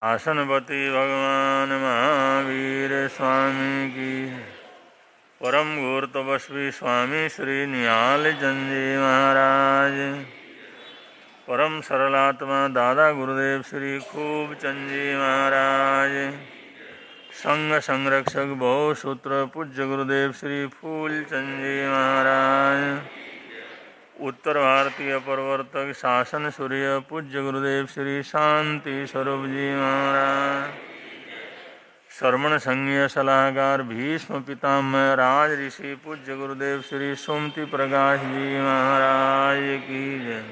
आसनपति भगवान महावीर स्वामी की। परम गुरु तपस्वी स्वामी श्री निहाल चंद जी महाराज। परम सरलात्मा दादा गुरुदेव श्री खूब चंद जी महाराज। संघ संरक्षक बहुसूत्र पूज्य गुरुदेव श्री फूल चंद जी महाराज। उत्तर भारतीय प्रवर्तक शासन सूर्य पूज्य गुरुदेव श्री शांति स्वरूप जी महाराज। श्रवण संघीय सलाहकार भीष्म पितामह राज ऋषि पूज्य गुरुदेव श्री सुमति प्रकाश जी महाराज की जय।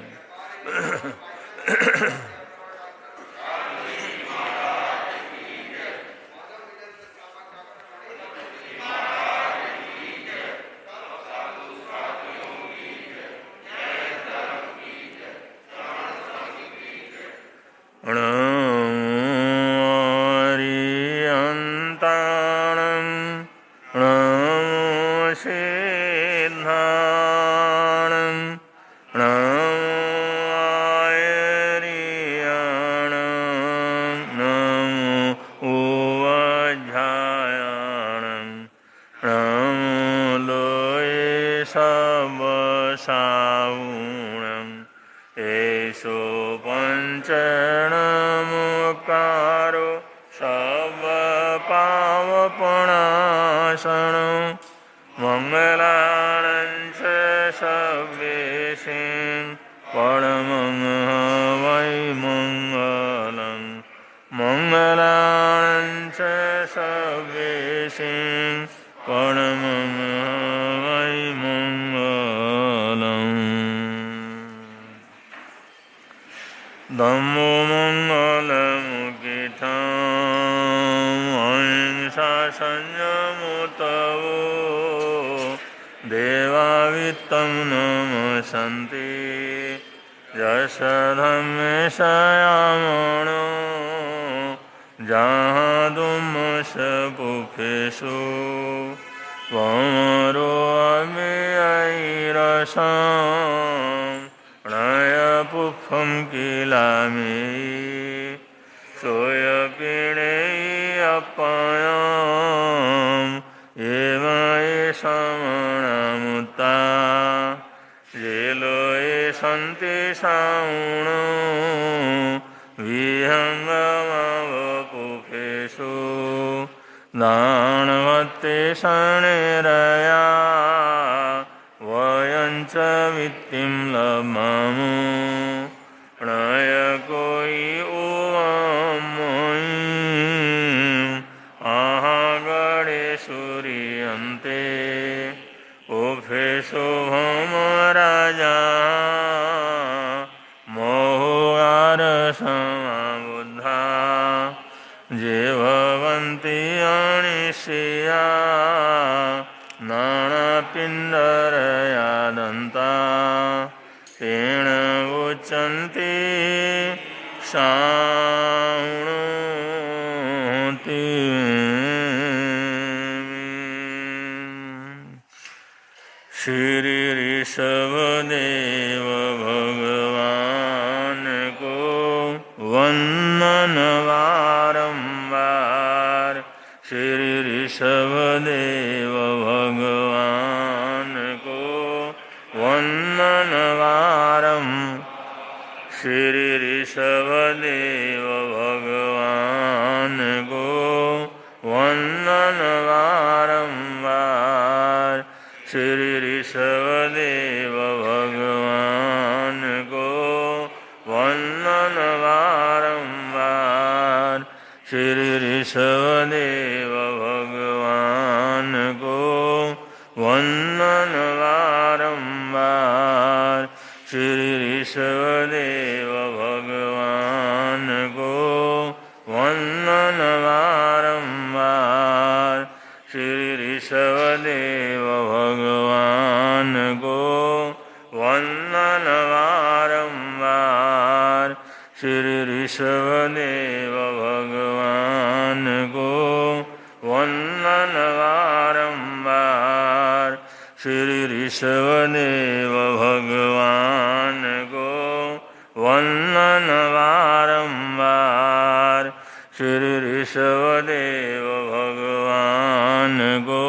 श्री ऋषभदेव भगवान को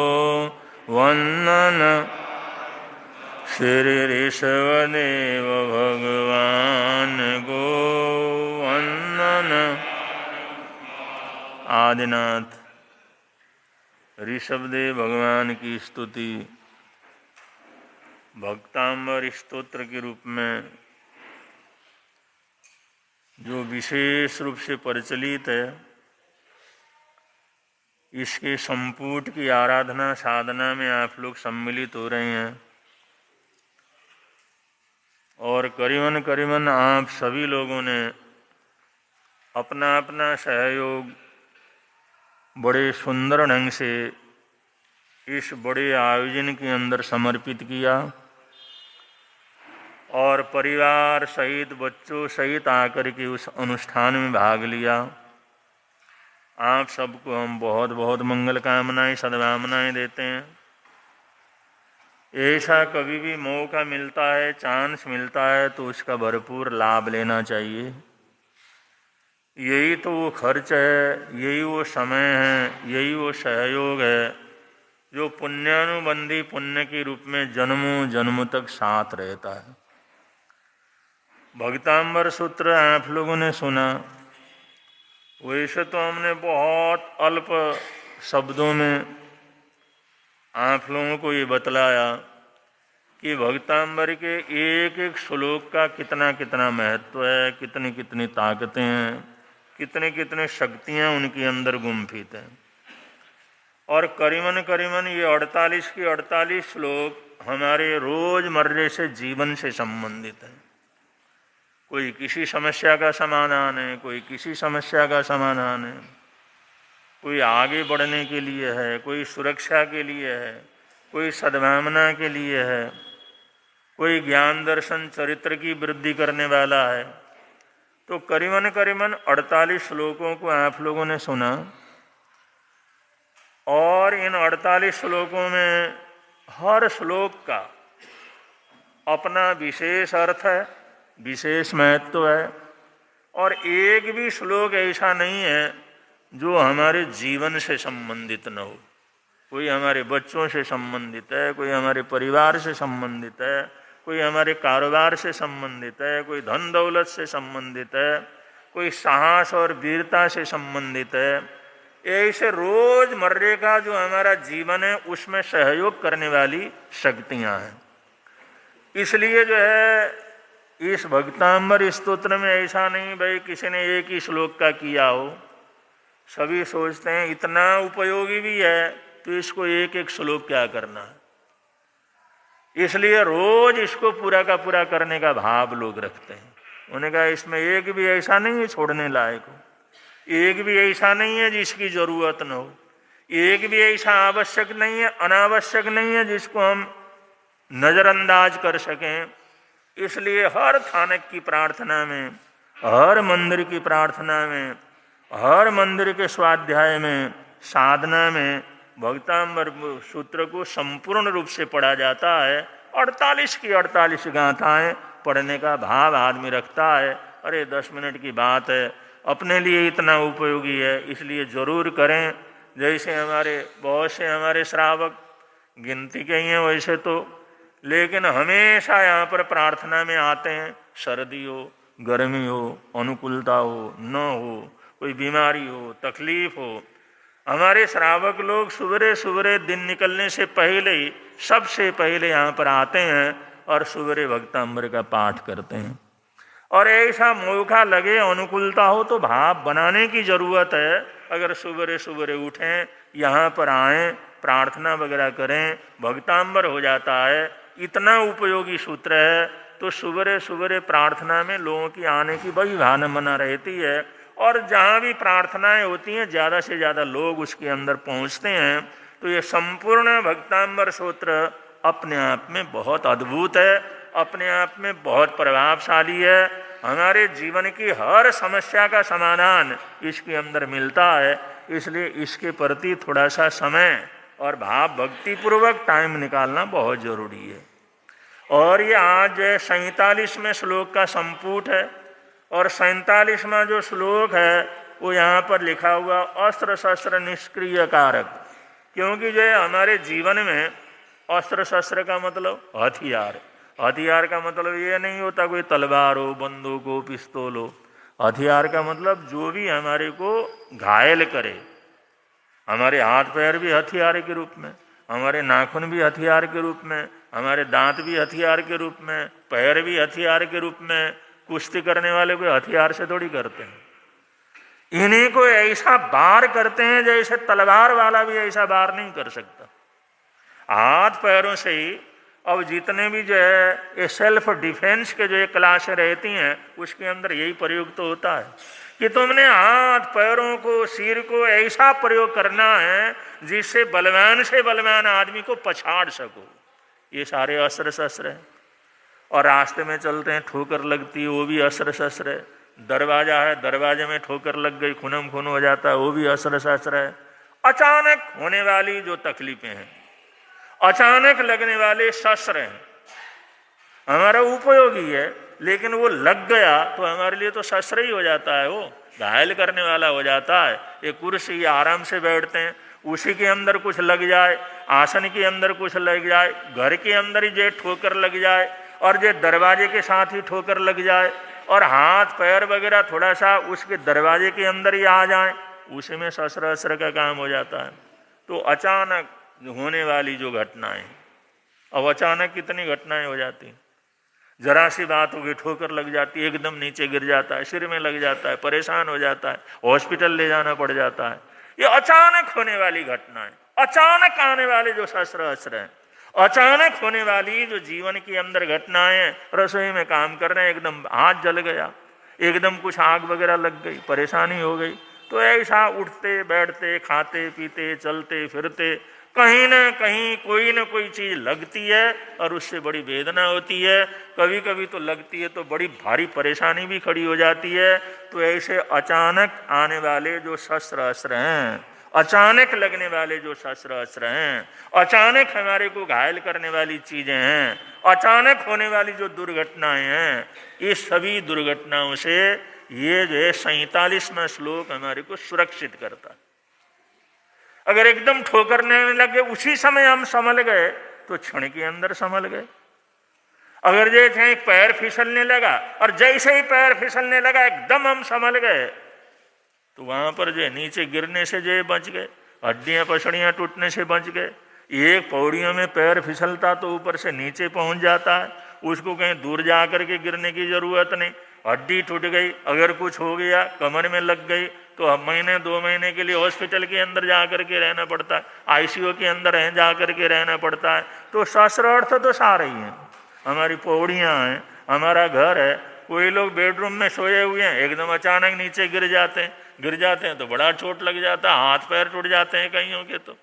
वंदन। श्री ऋषभदेव भगवान को वंदन। आदिनाथ ऋषभदेव भगवान की स्तुति भक्तांबर स्तोत्र के रूप में जो विशेष रूप से प्रचलित है, इसके संपुट की आराधना साधना में आप लोग सम्मिलित हो रहे हैं और करीबन आप सभी लोगों ने अपना अपना सहयोग बड़े सुंदर ढंग से इस बड़े आयोजन के अंदर समर्पित किया और परिवार सहित बच्चों सहित आकर के उस अनुष्ठान में भाग लिया। आप सबको हम बहुत बहुत मंगल कामनाएं सद्भावनाएं देते हैं। ऐसा कभी भी मौका मिलता है, चांस मिलता है तो उसका भरपूर लाभ लेना चाहिए। यही तो वो खर्च है, यही वो समय है, यही वो सहयोग है जो पुण्यानुबंधी पुण्य के रूप में जन्मों जन्म तक साथ रहता है। भक्तांबर सूत्र आप लोगों ने सुना, वैसे तो हमने बहुत अल्प शब्दों में आप लोगों को ये बतलाया कि भक्तांबर के एक एक श्लोक का कितना कितना महत्व है, कितनी कितनी ताकतें हैं, कितने कितने शक्तियाँ उनके अंदर गुम्फित हैं। और करीबन ये 48 के 48 श्लोक हमारे रोजमर्रे से जीवन से संबंधित हैं। कोई किसी समस्या का समाधान है, कोई किसी समस्या का समाधान है, कोई आगे बढ़ने के लिए है, कोई सुरक्षा के लिए है, कोई सद्भावना के लिए है, कोई ज्ञान दर्शन चरित्र की वृद्धि करने वाला है। तो करीबन 48 श्लोकों को आप लोगों ने सुना और इन 48 श्लोकों में हर श्लोक का अपना विशेष अर्थ है, विशेष महत्व है। और एक भी श्लोक ऐसा नहीं है जो हमारे जीवन से संबंधित न हो। कोई हमारे बच्चों से संबंधित है, कोई हमारे परिवार से संबंधित है, कोई हमारे कारोबार से संबंधित है, कोई धन दौलत से संबंधित है, कोई साहस और वीरता से संबंधित है। ऐसे रोजमर्रे का जो हमारा जीवन है उसमें सहयोग करने वाली शक्तियां हैं। इसलिए जो है इस भक्तांबर स्तोत्र में ऐसा नहीं भाई किसी ने एक ही श्लोक का किया हो। सभी सोचते हैं इतना उपयोगी भी है तो इसको एक एक श्लोक क्या करना है। इसलिए रोज इसको पूरा का पूरा करने का भाव लोग रखते हैं। उन्होंने कहा इसमें एक भी ऐसा नहीं है छोड़ने लायक हो, एक भी ऐसा नहीं है जिसकी जरूरत न हो, एक भी ऐसा आवश्यक नहीं है, अनावश्यक नहीं है जिसको हम नजरअंदाज कर सकें। इसलिए हर थानक की प्रार्थना में, हर मंदिर की प्रार्थना में, हर मंदिर के स्वाध्याय में, साधना में भक्तांबर सूत्र को संपूर्ण रूप से पढ़ा जाता है। 48 की 48 गाथाएं पढ़ने का भाव आदमी रखता है। अरे 10 मिनट की बात है, अपने लिए इतना उपयोगी है, इसलिए जरूर करें। जैसे हमारे बहुत से हमारे श्रावक गिनती के ही हैं वैसे तो, लेकिन हमेशा यहाँ पर प्रार्थना में आते हैं। सर्दी हो, गर्मी हो, अनुकूलता हो, न हो, कोई बीमारी हो, तकलीफ हो, हमारे श्रावक लोग सुबह सुबह दिन निकलने से पहले ही सबसे पहले यहाँ पर आते हैं और सुबह भक्तांबर का पाठ करते हैं। और ऐसा मौका लगे, अनुकूलता हो तो भाव बनाने की जरूरत है। अगर सुबह सुबह उठें, यहाँ पर आएं, प्रार्थना वगैरह करें, भक्तांबर हो जाता है। इतना उपयोगी सूत्र है। तो सुबह सुबह प्रार्थना में लोगों की आने की बड़ी भावना रहती है और जहाँ भी प्रार्थनाएं होती हैं ज़्यादा से ज़्यादा लोग उसके अंदर पहुँचते हैं। तो ये संपूर्ण भक्तांबर सूत्र अपने आप में बहुत अद्भुत है, अपने आप में बहुत प्रभावशाली है। हमारे जीवन की हर समस्या का समाधान इसके अंदर मिलता है। इसलिए इसके प्रति थोड़ा सा समय और भाव भक्ति पूर्वक टाइम निकालना बहुत जरूरी है। और ये आज 47वें श्लोक का संपुट है और 47वां जो श्लोक है वो यहाँ पर लिखा हुआ अस्त्र शस्त्र निष्क्रिय कारक, क्योंकि जो है हमारे जीवन में अस्त्र शस्त्र का मतलब हथियार, हथियार का मतलब ये नहीं होता कोई तलवार हो, बंदूक हो, पिस्तौल हो। हथियार का मतलब जो भी हमारे को घायल करे। हमारे हाथ पैर भी हथियार के रूप में, हमारे नाखून भी हथियार के रूप में, हमारे दांत भी हथियार के रूप में, पैर भी हथियार के रूप में। कुश्ती करने वाले को हथियार से थोड़ी करते हैं, इन्हीं को ऐसा वार करते हैं जैसे तलवार वाला भी ऐसा वार नहीं कर सकता। हाथ पैरों से ही अब जितने भी जो है ये सेल्फ डिफेंस के जो ये क्लासें रहती हैं उसके अंदर यही प्रयोग तो होता है कि तुमने हाथ पैरों को, सिर को ऐसा प्रयोग करना है जिससे बलवान से बलवान आदमी को पछाड़ सको। ये सारे अस्त्र शस्त्र हैं। और रास्ते में चलते हैं, ठोकर लगती है, वो भी अस्त्र शस्त्र है। दरवाजा है, दरवाजे में ठोकर लग गई, खूनम खून हो जाता है, वो भी अस्त्र शस्त्र है। अचानक होने वाली जो तकलीफें हैं, अचानक लगने वाले शस्त्र हैं, हमारा उपयोगी है, लेकिन वो लग गया तो हमारे लिए तो शस्त्र ही हो जाता है, वो घायल करने वाला हो जाता है। एक कुर्सी आराम से बैठते हैं, उसी के अंदर कुछ लग जाए, आसन के अंदर कुछ लग जाए, घर के अंदर ही जो ठोकर लग जाए, और जो दरवाजे के साथ ही ठोकर लग जाए, और हाथ पैर वगैरह थोड़ा सा उसके दरवाजे के अंदर ही आ जाए, उसी में शस्त्र अस्त्र का काम हो जाता है। तो अचानक होने वाली जो घटनाएं, अब अचानक कितनी घटनाएं हो जाती हैं। जरा सी बात होगी, ठोकर लग जाती है, एकदम नीचे गिर जाता है, सिर में लग जाता है, परेशान हो जाता है, हॉस्पिटल ले जाना पड़ जाता है। ये अचानक होने वाली घटनाएं, अचानक आने वाले जो शस्त्र अस्त्र हैं, अचानक होने वाली जो जीवन के अंदर घटनाएं, रसोई में काम कर रहे हैं, एकदम हाथ जल गया, एकदम कुछ आग वगैरह लग गई, परेशानी हो गई, तो ऐसा उठते बैठते, खाते पीते, चलते फिरते कहीं ना कहीं कोई ना कोई चीज लगती है और उससे बड़ी वेदना होती है। कभी कभी तो लगती है तो बड़ी भारी परेशानी भी खड़ी हो जाती है। तो ऐसे अचानक आने वाले जो शस्त्र अस्त्र हैं, अचानक लगने वाले जो शस्त्र अस्त्र हैं, अचानक हमारे को घायल करने वाली चीजें हैं, अचानक होने वाली जो दुर्घटनाएं हैं, इस सभी दुर्घटनाओं से ये जो है 47वां श्लोक हमारे को सुरक्षित करता है। अगर एकदम ठोकरने लगे, उसी समय हम संभल गए तो क्षण के अंदर संभल गए। अगर जैसे पैर फिसलने लगा और जैसे ही पैर फिसलने लगा एकदम हम संभल गए, तो वहां पर जो नीचे गिरने से जो बच गए, हड्डियां पसड़ियां टूटने से बच गए। एक पौड़ियों में पैर फिसलता तो ऊपर से नीचे पहुंच जाता है, उसको कहीं दूर जा करके गिरने की जरूरत नहीं। हड्डी टूट गई, अगर कुछ हो गया, कमर में लग गई, तो अब महीने 2 महीने के लिए हॉस्पिटल के अंदर जा करके रहना पड़ता है, आईसीयू के अंदर जा करके रहना पड़ता है। तो शास्त्र अर्थ तो सारे ही हैं, हमारी पौड़ियाँ हैं, हमारा घर है। कोई लोग बेडरूम में सोए हुए हैं, एकदम अचानक नीचे गिर जाते हैं तो बड़ा चोट लग जाता है, हाथ पैर टूट जाते हैं कईयों के, तो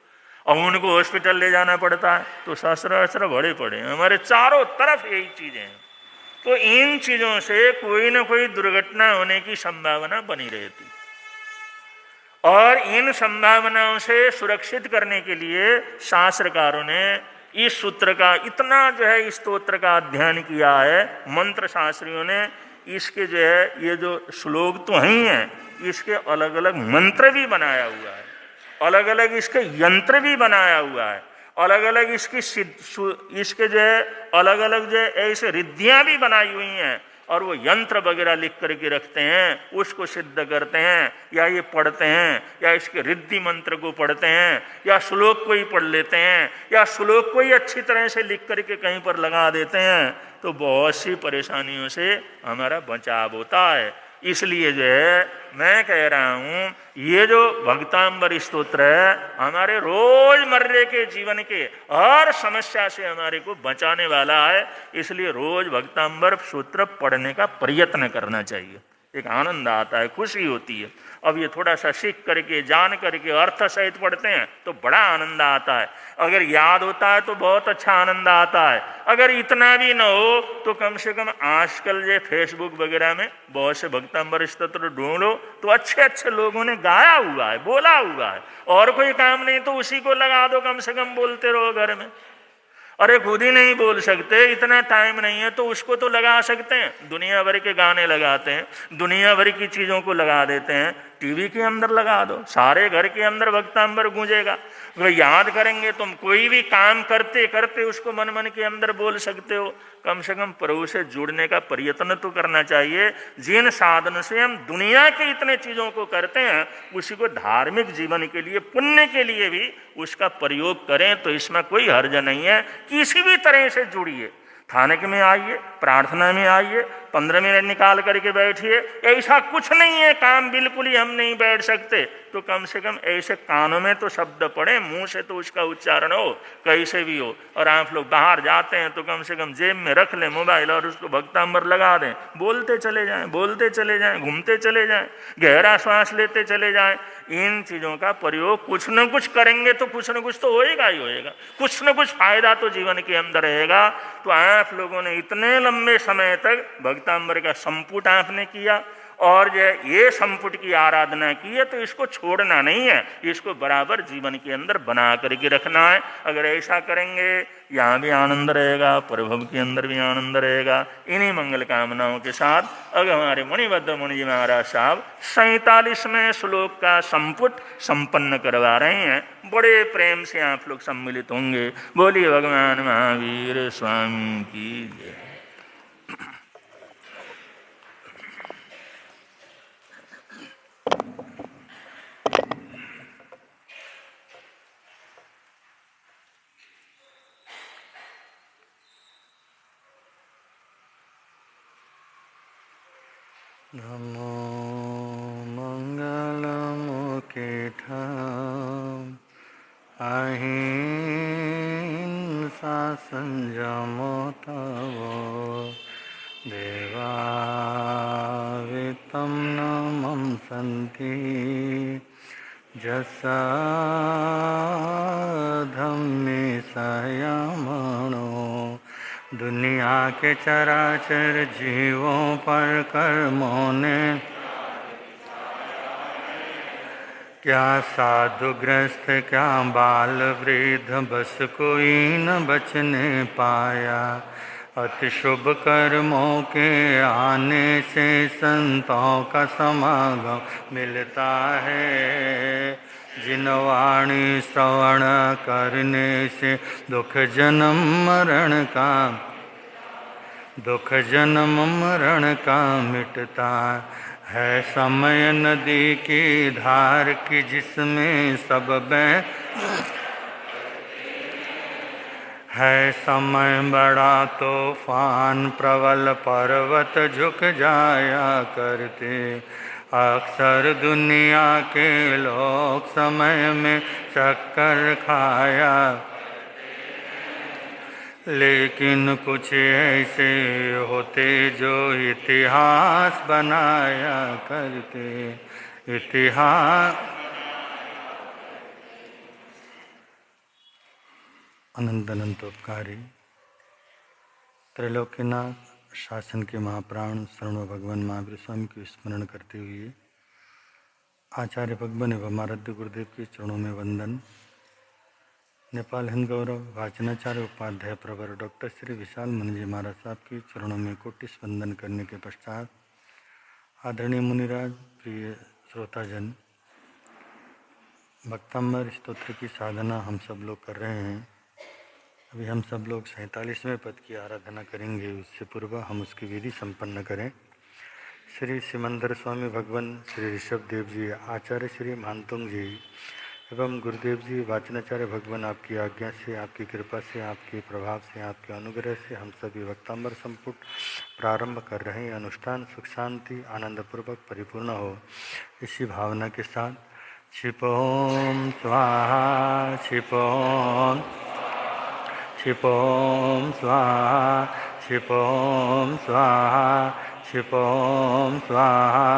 अब उनको हॉस्पिटल ले जाना पड़ता है। तो शास्त्र अस्त्र बड़े पड़े हैं, हमारे चारों तरफ यही चीजें हैं। तो इन चीजों से कोई ना कोई दुर्घटना होने की संभावना बनी रहती, और इन संभावनाओं से सुरक्षित करने के लिए शास्त्रकारों ने इस सूत्र का इतना जो है इस स्तोत्र का अध्ययन किया है। मंत्र शास्त्रियों ने इसके जो है ये जो श्लोक तो ही हैं, इसके अलग अलग मंत्र भी बनाया हुआ है, अलग अलग इसके यंत्र भी बनाया हुआ है, अलग अलग इसके जो है अलग अलग जो है ऐसे रिद्धियां भी बनाई हुई हैं, और वो यंत्र वगैरह लिख करके रखते हैं, उसको सिद्ध करते हैं, या ये पढ़ते हैं, या इसके रिद्धि मंत्र को पढ़ते हैं, या श्लोक को ही पढ़ लेते हैं, या श्लोक को ही अच्छी तरह से लिख करके कहीं पर लगा देते हैं। तो बहुत सी परेशानियों से हमारा बचाव होता है। इसलिए जो है मैं कह रहा हूँ, ये जो भक्तांबर स्तोत्र है हमारे रोजमर्रे के जीवन के हर समस्या से हमारे को बचाने वाला है। इसलिए रोज भक्तांबर स्तोत्र पढ़ने का प्रयत्न करना चाहिए। एक आनंद आता है, खुशी होती है। अब ये थोड़ा सा सीख करके, जान करके, अर्थ सहित पढ़ते हैं तो बड़ा आनंद आता है। अगर याद होता है तो बहुत अच्छा आनंद आता है। अगर इतना भी न हो तो कम से कम आजकल जो फेसबुक वगैरह में बहुत से भक्तांबर स्तोत्र ढूंढो तो अच्छे अच्छे लोगों ने गाया हुआ है, बोला हुआ है, और कोई काम नहीं तो उसी को लगा दो, कम से कम बोलते रहो घर में। अरे खुद ही नहीं बोल सकते, इतना टाइम नहीं है, तो उसको तो लगा सकते हैं। दुनिया भर के गाने लगाते हैं, दुनिया भर की चीज़ों को लगा देते हैं, टीवी के अंदर लगा दो, सारे घर के अंदर भक्तांबर गूंजेगा। वो याद करेंगे, तुम कोई भी काम करते करते उसको मन मन के अंदर बोल सकते हो। कम से कम प्रभु से जुड़ने का प्रयत्न तो करना चाहिए। जिन साधन से हम दुनिया के इतने चीजों को करते हैं, उसी को धार्मिक जीवन के लिए, पुण्य के लिए भी उसका प्रयोग करें, तो इसमें कोई हर्ज नहीं है। किसी भी तरह से जुड़िए, थानक में आइए, प्रार्थना में आइए, 15 मिनट निकाल करके बैठिए। ऐसा कुछ नहीं है काम बिल्कुल ही हम नहीं बैठ सकते, तो कम से कम ऐसे कानों में तो शब्द पड़े, मुंह से तो उसका उच्चारण हो, कैसे भी हो। और आप लोग बाहर जाते हैं तो कम से कम जेब में रख लें मोबाइल और उसको भक्तांबर लगा दें, बोलते चले जाएं, बोलते चले जाएं, घूमते चले जाएं, गहरा श्वास लेते चले जाएं। इन चीज़ों का प्रयोग कुछ न कुछ करेंगे तो कुछ न कुछ तो होएगा ही होएगा, कुछ न कुछ फायदा तो जीवन के अंदर रहेगा। तो आप लोगों ने इतने लंबे समय तक भक्तांबर का संपुट आपने किया और ये संपुट की आराधना की है, तो इसको छोड़ना नहीं है, इसको बराबर जीवन के अंदर बना करके रखना है। अगर ऐसा करेंगे, यहाँ भी आनंद रहेगा, प्रभव के अंदर भी आनंद रहेगा। इन्हीं मंगल कामनाओं के साथ अब हमारे मणिभद्र मुनि जी महाराज साहब 47वें श्लोक का संपुट संपन्न करवा रहे हैं। बड़े प्रेम से आप लोग सम्मिलित होंगे। बोलिए भगवान महावीर स्वामी की जय। नमो मंगलमुखे ठाम अहिंसा संयमो तव देवावितं नमं सन्ति जसा धम्मे संयमणो। दुनिया के चराचर जीवों पर कर्मों ने क्या साधुग्रस्त क्या बाल वृद्ध बस कोई न बचने पाया। अति शुभ कर्मों के आने से संतों का समागम मिलता है। जिन वाणी श्रवण करने से दुख जन्म मरण का मिटता है। समय नदी की धार की जिसमें सब बह है। समय बड़ा तूफान प्रबल पर्वत झुक जाया करते। अक्सर दुनिया के लोग समय में चक्कर खाया, लेकिन कुछ ऐसे होते जो इतिहास बनाया करते। इतिहास अनंत अनंतोपकारी त्रैलोक्यनाथ शासन के महाप्राण शरणो भगवान महावीर स्वामी को स्मरण करते हुए आचार्य भगवान एवं आराध्य गुरुदेव के चरणों में वंदन। नेपाल हिंद गौरव वाचनाचार्य उपाध्याय प्रवर डॉक्टर श्री विशाल मुनि जी महाराज साहब के चरणों में कोटिस वंदन करने के पश्चात आदरणीय मुनिराज, प्रिय श्रोताजन, भक्तांबर स्तोत्र की साधना हम सब लोग कर रहे हैं। अभी हम सब लोग 47वें पद की आराधना करेंगे। उससे पूर्व हम उसकी विधि संपन्न करें। श्री सिमंदर स्वामी भगवान, श्री ऋषभ देव जी, आचार्य श्री मानतुंग जी एवं गुरुदेव जी वाचनाचार्य भगवान, आपकी आज्ञा से, आपकी कृपा से, आपके प्रभाव से, आपके अनुग्रह से हम सभी भक्तांबर संपुट प्रारंभ कर रहे हैं। अनुष्ठान सुख शांति आनंदपूर्वक परिपूर्ण हो, इसी भावना के साथ क्षिपोम स्वाहा क्षिपोम क्षिपोम स्वाहा क्षिपोम स्वाहा क्षिपोम स्वाहा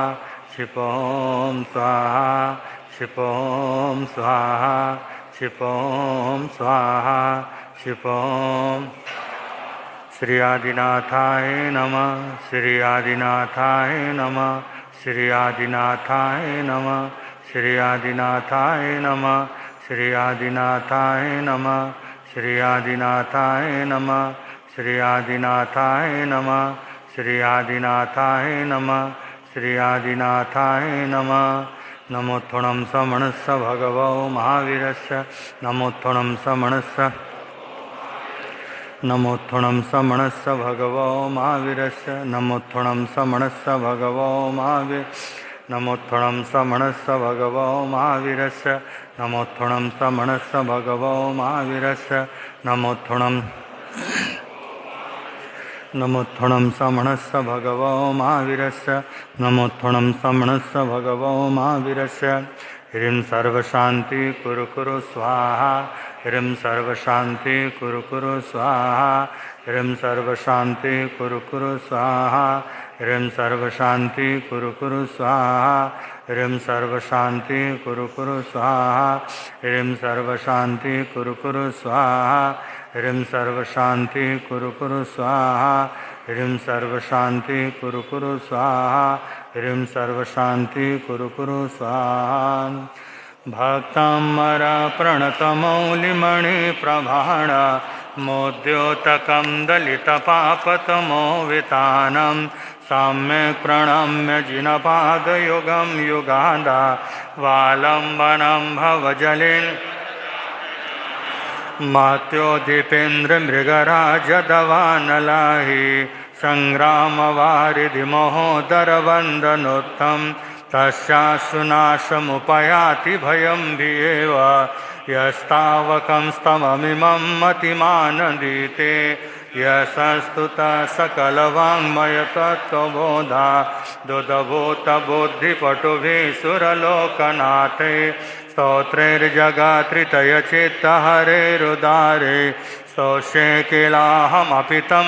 क्षिपोम स्वाहा क्षिपोम स्वाहा क्षिपोम स्वाहा क्षिपोम। श्री आदिनाथाय नमः, श्री आदिनाथाय नमः, श्री आदिनाथाय नमः, श्री आदिनाथाय नमः, श्री आदिनाथाय नमः, श्री आदिनाथाय नमः, श्री आदिनाथाय नमः, श्री आदिनाथाय नमः, श्री आदिनाथाय नमः, नमोत्थुणं समणस्य भगवो महावीरस्य नमोत्थुणं समणस्य नमोत्थुणं समणस्य भगवो महावीरस्य नमोत्थुणं समणस्य भगवो महावीर नमोत्थुणं समणस्य भगवो महावीरस्य नमोत्थुणं समणस्य भगवो महावीरस्य नमोत्थुणं नमोत्थुणं समणस्य भगवो महावीरस्य नमोत्थुणं समणस्य भगवो महावीरस्य ह्रीं सर्वशान्ति कुरु कुरु स्वाहा ह्रीं सर्वशान्ति कुरु कुरु स्वाहा ह्रीं सर्वशान्ति कुरु कुरु स्वाहा ह्रीं सर्वशान्ति कुरु कुरु स्वाहा ह्रीं सर्वशान्ति कुरु कुरु स्वाहा ह्रीं सर्वशान्ति कुरु कुरु स्वाहा ह्रीं सर्वशान्ति कुरु कुरु स्वाहा ह्रीं सर्वशान्ति कुरु कुरु स्वाहा ह्रीं सर्वशान्ति कुरु कुरु स्वाहा भक्तामर प्रणतमौलिमणिप्रभाण मोद्योतकं दलितपापतमोवितानं सम्यक् प्रणम्य जिनपादयुगं युगादा वालम्बनं भवजलिन् मात्योदीपेन्द्रमृगराजदवानलाहि संग्रामवारिधि महोदरवन्दनोत्तम तस्यासुनाशमुपयाति भयं भियेव यस्तावकं स्तवमिमं मतिमानदीते यशस्तुतः सकलवाङ्मयतत्त्वबोधा दुदभूतबुद्धिपटुभिः सुरलोकनाथे स्तोत्रैर्जगत्रितयचित्तहरेरुदारे स्तोष्ये किलाहमपि तं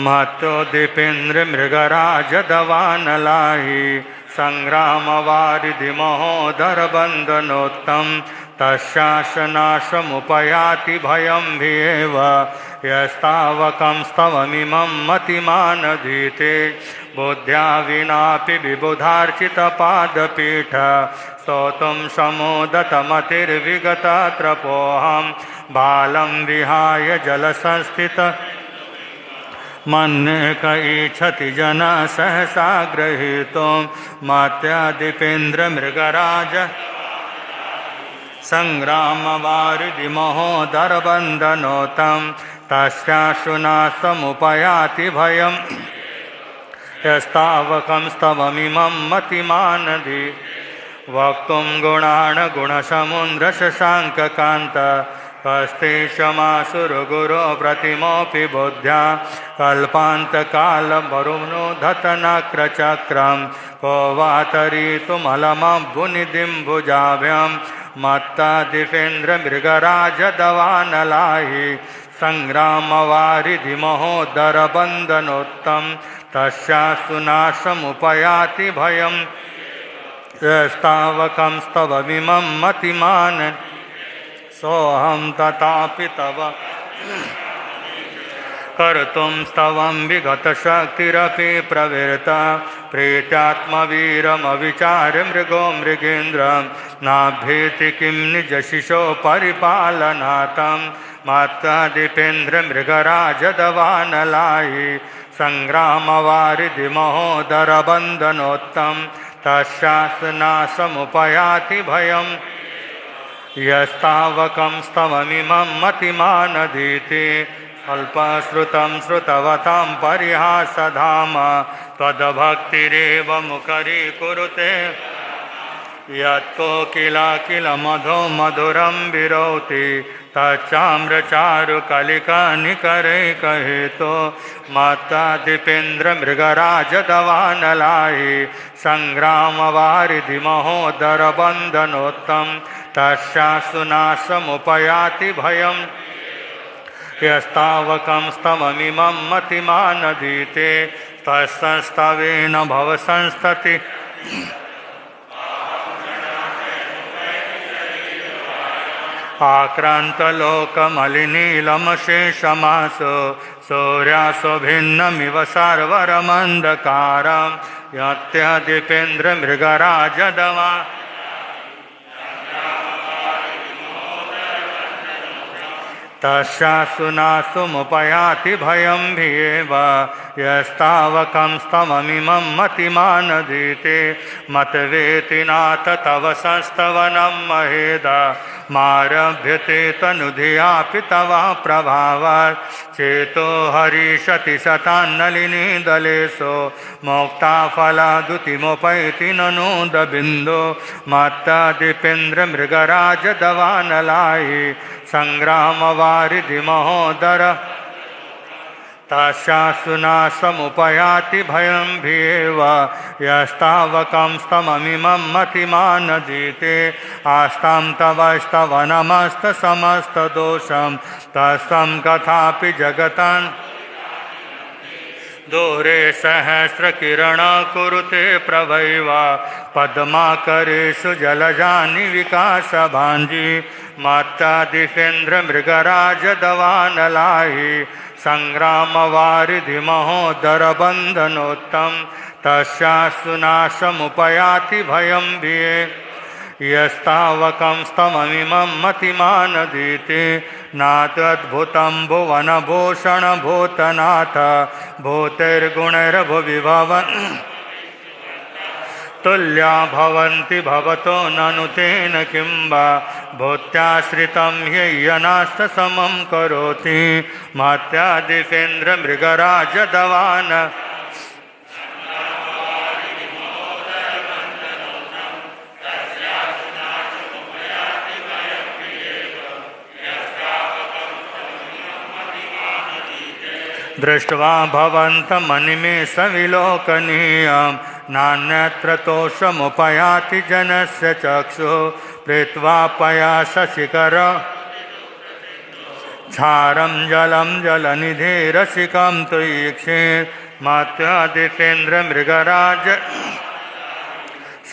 महत्योदीपेन्द्रमृगराजदवानलाहि संग्रामवारिधि महोदरबन्धनोत्तम तस्यासनाशमुपयाति भयं भियेव यस्तावकं स्तवमिमं मतिमानधीते बुद्ध्या विनापि विबुधार्चितपादपीठ स्तोतुं समोदतमतिर्विगतत्रपोऽहं बालं विहाय जलसंस्थित मन्ये क इच्छति जना सहसा गृहीतुं मात्यादिपेन्द्रमृगराज संग्रामवारिधि महोदरबन्धनोत्तम तस्याशुनाशमुपयाति भयं यस्तावकं स्तवमिमं मतिमानधि वक्तुं गुणान् गुणसमुद्रशशाङ्ककान्त हस्तेशमासुरगुरो प्रतिमोऽपि बुद्ध्या कल्पान्तकालवरुणोधतनक्रचक्रं को वातरीतुमलमभ्युनिधिं भुजाभ्यां मत्तादिपेन्द्रमृगराजदवानलाहि संग्रामवारिधि महोदरबन्धनोत्तम तस्यासुनाशमुपयाति भयं यस्तावकं स्तवमिमं मतिमान सोऽहं तथापि तव कर्तुं स्तवं विगतशक्तिरपि प्रवृत्ता प्रीत्यात्मवीरमविचार्य मृगो मृगेन्द्रं नाभ्येति किं निजशिशो परिपालनातं मात्तादिपेन्द्रमृगराजदवानलाहि संग्रामवारिधि महोदरबन्धनोत्तम तस्यासनाशमुपयाति भयं यस्तावकं स्तवमिमं मतिमानधीते अल्पश्रुतं श्रुतवतां परिहासधाम त्वद्भक्तिरेव मुखरीकुरुते यत्कोकिलाकिलमधो मधुरं विरोति तच्चाम्रचारुकलिकानिकरैकहेतो मात्तादिपेन्द्रमृगराजदवानलाहि संग्रामवारिधि महोदरबन्धनोत्तम तस्यासुनाशमुपयाति भयं यस्तावकं स्तवमिमं मतिमानधीते तत्संस्तवेन भवसंस्तति आक्रान्तलोकमलिनीलमशेषमासो सूर्यासो भिन्नमिव सर्वरमन्धकारं यत्यदिपेन्द्रमृगराजदवा तस्यासुनासुमुपयाति भयं भियेव यस्तावकंस्तममिमं मतिमानधीते मतवेति नाथ तव संस्तवनं महेदा मारभ्यते तनुधियापि तव प्रभावात् चेतो हरिषति शतान्नलिनी दलेशो मोक्ता फलादुतिमुपैति ननूदबिन्दो मत्तदीपेन्द्र मृगराज दवानलायि संग्राम वारिधि महोदर तस्यासुनासमुपयाति भयं भियेव यस्तावकंस्तममिमं मतिमानधीते आस्तां तवस्तवनमस्तसमस्तदोषं तस्तं कथापि जगतान् दोरे सहस्रकिरण कुरुते प्रभैवा पद्माकरेषु जलजानि विकासभाञ्जी मत्तदीपेन्द्र मृगराज दवानलाहि संग्राम वारिधि महोदर बंधनोत्तम तस्यासुनासमुपयाति भयं भिये यस्तावकंस्तममिमं मतिमानधीते नाद्भुतं भुवनभूषण भूतनाथ भूतिर्गुणैर्भुविभवन् तुल्या भवन्ति भवतो ननु तेन किं वा भूत्याश्रितं ह्ययनास्तसमं करोति मत्तदीपेन्द्र मृगराज दवान दृष्ट्वा भवन्तमनिमेषविलोकनीयं नान्यत्र तोषमुपयाति जनस्य चक्षुः प्रीत्वा पयासशिखर क्षारं जलं जलनिधिरसिकं तुयीक्षेत् मत्तदीपेन्द्र मृगराज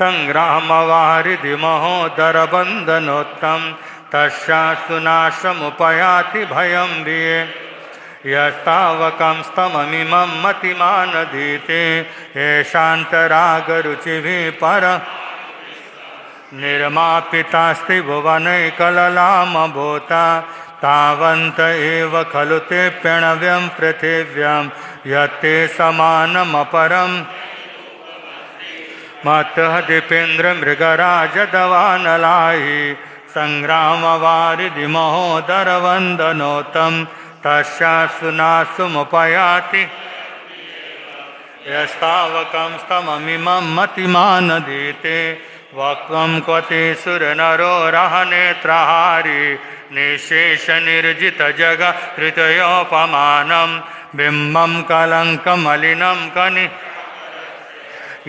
संग्राम वारिधि महोदर बंधनोत्तम तस्यासुनासमुपयाति भयं भिये यस्तावकंस्तममिमं मतिमानधीते येषान्तरागरुचिभिः पर निर्मापितास्ति भुवनैकललामभूता तावन्त एव खलु ते प्रणव्यं पृथिव्यां यत्ते समानमपरं मत्तदीपेन्द्र मृगराज दवानलाहि संग्राम वारिधि महोदर वन्दनोत्तम तस्यासुनासुमुपयाति यस्तावकंस्तममिमं मतिमानधीते वक्त्वं क्वते सुरनरो रहनेत्रहारी निःशेषनिर्जितजगत्कृतयोपमानं बिम्बं कलङ्कमलिनं कनि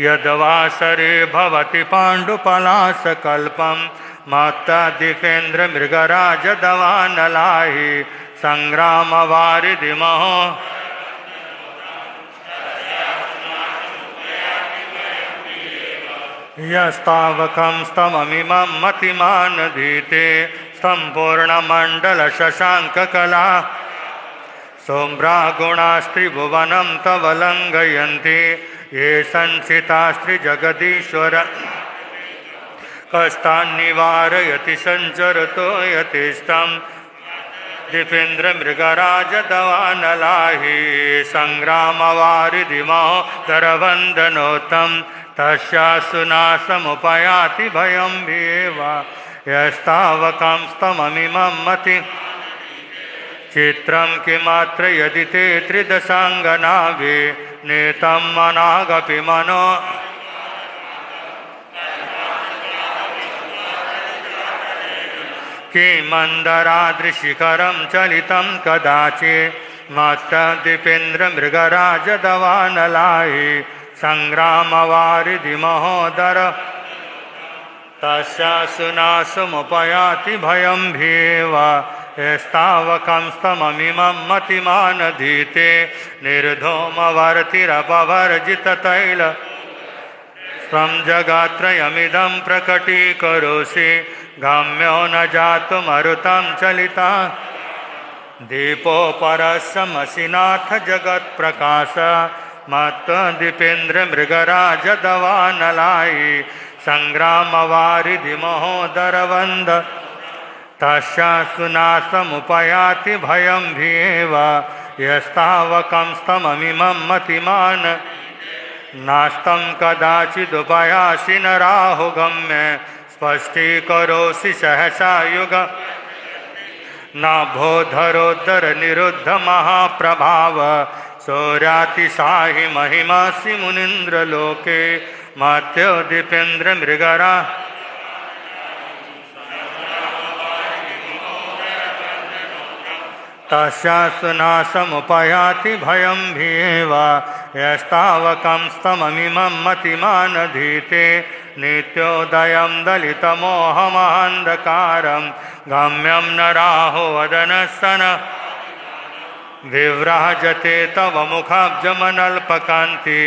यद्वासरे भवति पाण्डुपलाशकल्पं मत्तदीपेन्द्र मृगराज दवानलाहि संग्राम वारिधि महो यस्तावकंस्तममिमं मतिमानधीते सम्पूर्णमण्डलशशाङ्ककला सोम्रागुणास्त्रिभुवनं तव लङ्घयन्ति ये संचितास्त्रिजगदीश्वर कष्टान्निवारयति सञ्चरतो यतिष्ठं दीपेन्द्र मृगराज दवानलाहि संग्राम वारिधि महोदर वन्दनोत्तम तस्यासुनासमुपयाति भयं भियेव यस्तावकंस्तममिमं मति चित्रं किमत्र यदि ते त्रिदशाङ्गनाभि नेतं मनागपि मनो किमन्दरादृशिखरं चलितं कदाचित् मत्तदीपेन्द्र मृगराज दवानलाहि संग्राम वारिधि महोदर तस्यासुनासमुपयाति भयं भियेव यस्तावकंस्तममिमं मतिमानधीते निर्धूमवर्तिरपवर्जिततैल स्वं जगत्त्रयमिदं प्रकटीकरोषि गम्यो न जातुमरुतं चलिता दीपोपरस्यमसिनाथ जगत्प्रकाश मत्तदीपेन्द्र मृगराज दवानलाहि संग्राम वारिधि महोदर वन्द तस्यासुनाशमुपयाति भयं भीव यस्तावकं स्तममिमं मतिमान् नास्तं कदाचिदुपयासि न राहुगम्य स्पष्टीकरोषि सहसा युग नाभोधरोद्धर निरुद्ध महाप्रभाव शौर्यातिशाहि महिमासि मुनीन्द्रलोके मत्यो दीपेन्द्र मृगरा तस्यासुनाशमुपयाति भयं भीव यस्तावकं स्तममिमं मतिमानधीते नित्योदयं दलितमोहमहन्धकारं गम्यं न राहो वदनस्तन विव्राजते तव मुखाब्जमनल्पकान्ति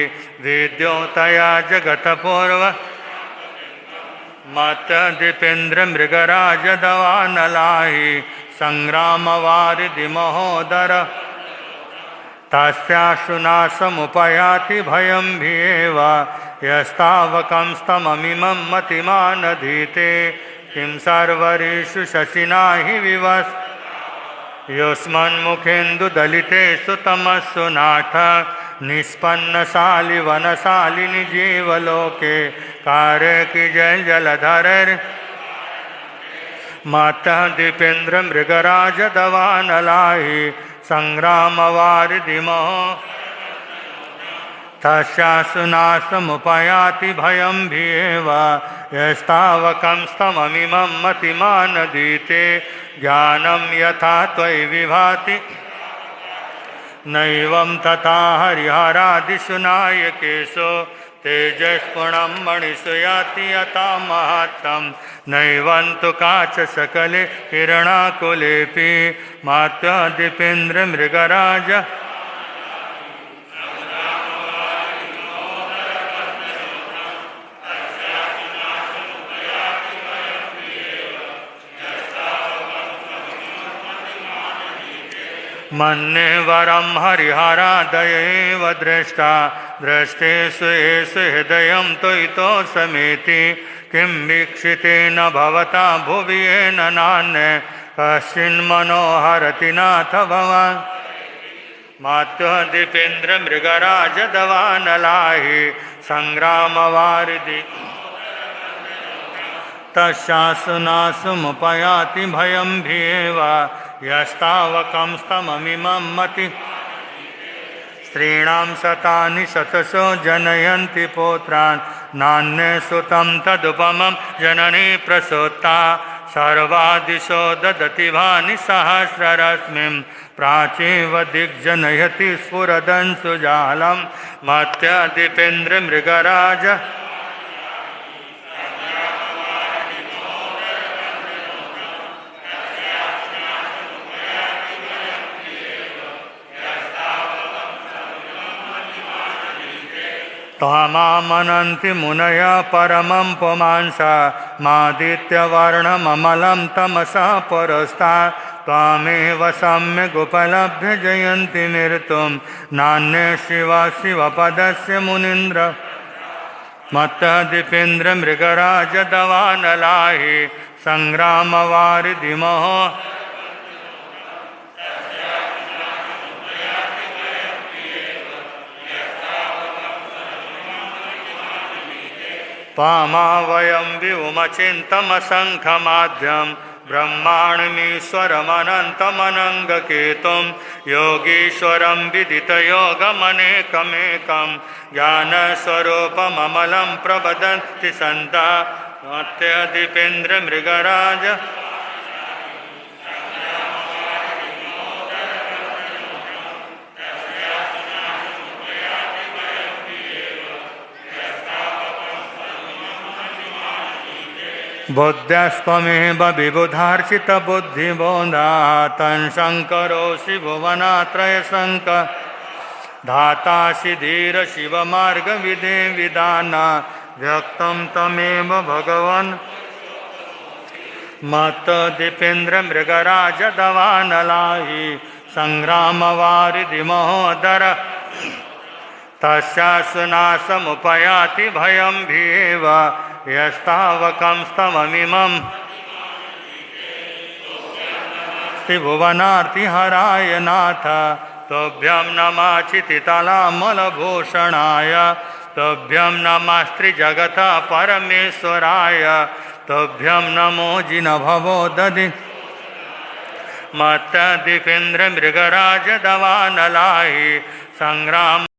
विद्योतया जगत्पूर्व मत दीपेन्द्र मृगराज दवानलाहि संग्रामवारिधि महोदर तस्याशुनाशमुपयाति भयं भीव यस्तावकं स्तममिमं मतिमानधीते किं सर्वरीषु शशिना हि विवस् युष्मन्मुखेन्दुदलितेषु तमस्सु नाथ निष्पन्नशालिवनशालिनि जीवलोके कार्य की जय जलधर माता दीपेन्द्र मृगराज दवानलाहि संग्रामवारिधि महो तस्यासुनाशमुपयाति भयं भीव यस्तावकं स्तममिमं मतिमानधीते ज्ञानं यथा त्वयि विभाति नैवं तथा हरिहरादिषु नायकेषु तेजस्पुणं मणिषु याति यथा महत्तं नैवं तु काचसकले किरणाकुलेऽपि मात्वा दीपेन्द्र मृगराज मन्ये वरं हरिहरादयैव दृष्टा दृष्टेषु येषु हृदयं त्वयितो समेति किं वीक्षितेन भवता भुवि येन नान्ये कश्चिन्मनोहरति नाथ भवान् मात्वा दीपेन्द्र मृगराज दवानलाहि संग्रामवारिधि तस्यासुनाशमुपयाति भयं भीव यस्तावकं स्तममिमं मति स्त्रीणां शतानि शतशो जनयन्ति पौत्रान् नान्ये सुतं तदुपमं जननी प्रसूता सर्वादिशो ददति भानि सहस्ररश्मिं प्राचीव दिग्जनयति स्फुरदंशुजालं मत्या दीपेन्द्र मृगराज त्वामामनन्ति मुनयः परमं पुमांसा मादित्यवर्णममलं तमसा पुरस्तात् त्वामेव सम्यगुपलभ्य जयन्ति मृत्युं नान्ये शिव शिवपदस्य मुनीन्द्र मत्तः दीपेन्द्र मृगराज दवानलाहि संग्रामवारिधि महो त्वामा वयं व्योमचिन्तमसङ्खमाद्यं ब्रह्माण्डमीश्वरमनन्तमनङ्गकेतुं योगीश्वरं विदितयोगमनेकमेकं ज्ञानस्वरूपममलं प्रवदन्ति सन्ता मत्य दीपेन्द्र मृगराज बुद्ध्यस्त्वमेव विबुधार्चितबुद्धिबोधातं शङ्करोऽसि भुवनात्रयशङ्क धातासि धीर शिवमार्गविदे विदाना व्यक्तं तमेव भगवन् मत्त दीपेन्द्र मृगराज दवानलाहि संग्रामवारिधि महोदर तस्यासुनाशमुपयाति भयं भीव यस्तावकं स्तममिमं भुवनार्तिहराय नाथ तुभ्यं नमः चितितलामलभूषणाय तुभ्यं नमस्त्रिजगत परमेश्वराय तुभ्यं नमो जिनभवोदधि मत्तदीपेन्द्र मृगराज दवानलाहि संग्राम